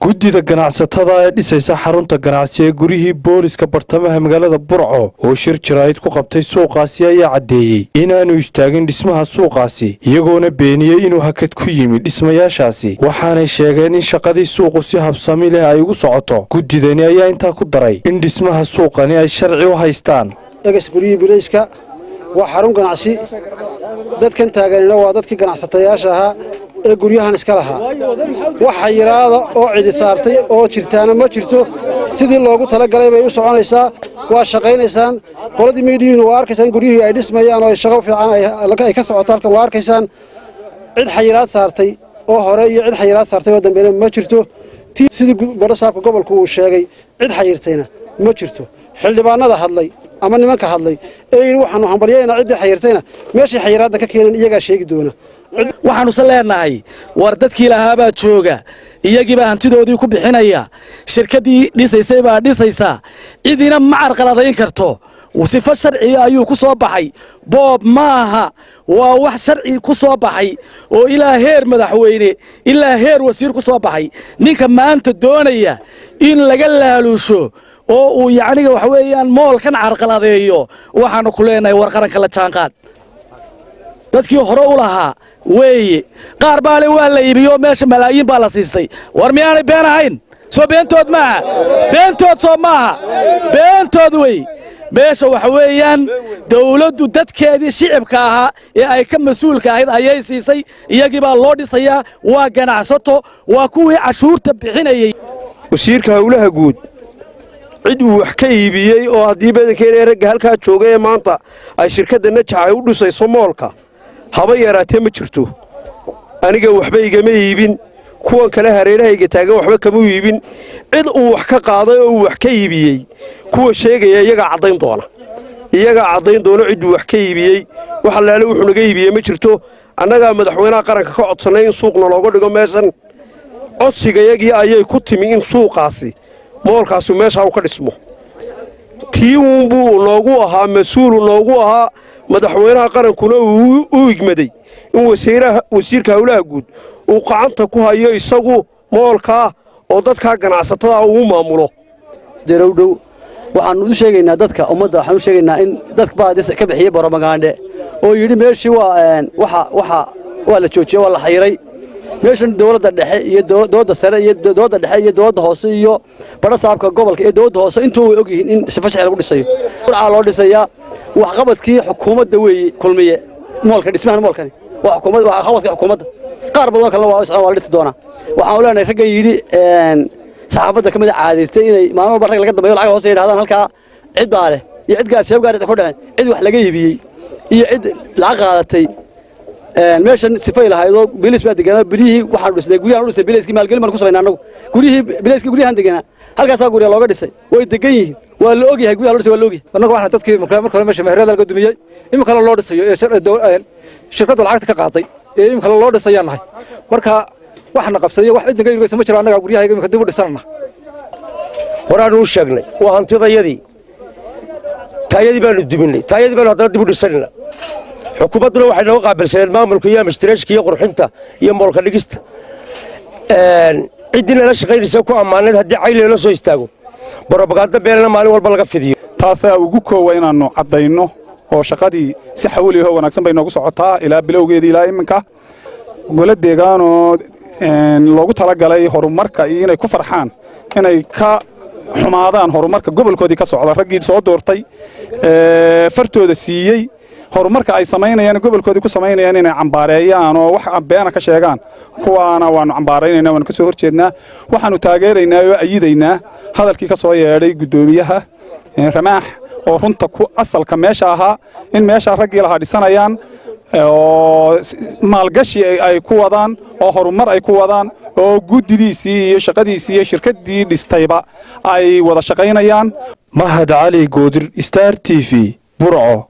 guddida ganacsatada ee dhisaysa xarunta ganacsi ee gurihii booliska bartamaha magaalada Burco oo shir jiraayid ku qabtay suuqaasi ayaa cadeeyay inaanu istaagin dhismaha suuqaasi iyagoona beeniyay inuu hakad ku yimid dhismayaashaasi waxaanay sheegeen in shaqadii suuqu si habsami leh ay ugu socoto guddidani ayaa intaa ku daray in dhismaha suuqani ay sharci u haystaan gurihii booliska waa xarun ganacsi dadkan taaganina waa dadkii ganacsatayaasha ahaa ee guryahan iska lahaa waxa yiraahdo oo cidi saartay oo jirtaana ma jirto sidii loogu talagalay bay u soconaysaa waa shaqaynaysan qoladii meediyiin waa arkaysaan guryihii ay dhismayaan oo shaqo fiican ay ka socoto halkan waa arkaysaan cid xayiraad saartay oo hore iyo cid xayiraad saartay oo dambeena ma jirto sidii barasaabka gobolku uu sheegay cid xayirtayna ma jirto xildhibaanada hadlay ama nimanka hadlay ee waxaanu hambalyeynaa cid xayirtayna meeshii xayiraadda ka keenan iyaga sheegi doona waxaanu saleenahay war dadkii lahaabaa jooga iyagiiba hantidoodii ku bixinaya shirkadii dhisaysay baa dhisaysa cidina ma carqaladayn karto sifo sharci ayuu ku soo baxay boob maaha waa wax sharci ku soo baxay oo ilaa heer madaxweyne ilaa heer wasiir ku soo baxay ninka maanta doonaya in laga laaluusho oo uu yacniga wax weeyaan moolkan carqaladeeyo waxaanu ku leenahay war qaranka la jaanqaad dadkii hore u lahaa weeye qaar baale waa la iibiyo meesha malaayiin baa la siistay war miyaanay been ahayn soo beentood maaha beentood soo maaha beentood wey meesha waxa weeyaan dawladdu dadkeedii shicibka ahaa ee ay ka mas-uulka ahayd ayay siisay iyagii baa loo dhisayaa waa ganacsato waa kuwii cashuurta bixinayey wasiirka howlaha guud cid uu wax ka iibiyey oo haddii badankeena ragga halkaa jooga ee maanta ay shirkadda najax ay u dhisayso moolka haba yaraatee ma jirto aniga waxba igama iibin kuwan kale hareerahayga taagan waxba kama iibin cid uu wax ka qaaday oo uu wax ka iibiyey kuwa sheegaya iyagaa caddayn doona cidduu wax ka iibiyey wax allaale wuxuu naga iibiyey ma jirto annagaa madaxweynaha qaranka ka codsannay in suuqna looga dhigo meeshan codsigayagii ayay ku timi in suuqaasi moolkaasi meeshaa uu ka dhismo tii uunbuu noogu ahaa mas-uulu noogu ahaa madaxweynaha qarankuna uu u igmaday in wasiirka howlaha guud uu qacanta ku hayo isagu moolkaa oo dadkaa ganacsatada uu maamulo darowdhow waxaanu u sheegaynaa dadka ummadda waxaan u sheegaynaa in dad baa ka bixiyay baromagaandhe oo yidhi meeshii waa la joojiyey waa la xayiray meeshan dawladda dhexe iyo dawladda sare iyo dawladda dhexe iyo dawladda hoose iyo barasaabka gobolka iyo dawladda hoose intuu way og yihiin in sifo sharci lagu dhisayo waxaa loo dhisayaa waxqabadkii xukuumadda weeye kulmiye moolka dhismahan moolkani waa xukuumad waa waxqabadkii xukuumadda qaar badan kalena waa la dhisi doonaa waxaan leenahay ragga yidhi saxaafadda ka mid caadaystay inay maalin walba rag laga dambeeyo lacag hoose yidhahdaan halkaa cid baa leh iyo cid gaar sheeb gaar ku dhaceen cid wax laga iibiyey iyo cid lacag qaadatay meeshan sifay lahaydoo bilis baa deganaa bilihii waxaan dhisnay guryahan u dhisnay biliskii maalgelin baan ku sameynaa annagu biliskii guryahan deganaa halkaasaa gurya looga dhisay way degan yihiin waa la ogyahay guryaha loo dhisay waa la ogyahay annagu waxaan dadkii marka hore meesha meherada laga dumiyey imika loo dhisayo ee shirkaddu lacagta ka qaaday ee imika loo dhisayaan nahay marka waxna qabsaday wax cid naga yiraysa ma jiro annaga guryaha imika dib u dhisanna horaan u sheegnay waa hantidayadii taayadii baanu dibinay taayadii baanu haddana dib u dhisanayna xukuumadduna waxay nooga qaabilsaneed maamulka iyo amistreeshka iyo qurxinta iyo moolka dhigista ciddii nala shaqaynaysa ku ammaanayd haddii cayleela soo istaago barobagaanda beenana maalin walba laga fidiyo taasaa ugu koowa inaannu caddayno oo shaqadii si xawli oo wanaagsan bay noogu socotaa ilaa bilowgeedii ilaa iminka golo deegaanoo loogu talagalay horumarka iyo inay ku farxaan inay ka xumaadaan horumarka gobolkoodii ka socda raggii soo doortay fartooda siiyey horumarka ay samaynayaan gobolkoodii ku samaynayaan inay cambaareeyaan oo wax beena ka sheegaan kuwaana waanu cambaaraynayna waanu ka soo horjeednaa waxaanu taageeraynaa oo ayidaynaa hadalkii ka soo yeedhay guddoomiyaha ramaax oo runta ku asalka meesha ahaa in meesha raggii lahaa dhisanayaan oo maalgashi ay ku wadaan oo horumar ay ku wadaan oo guddidiisii iyo shaqadiisii iyo shirkaddii dhistayba ay wada shaqaynayaan mahad cali goodir star TV Burco.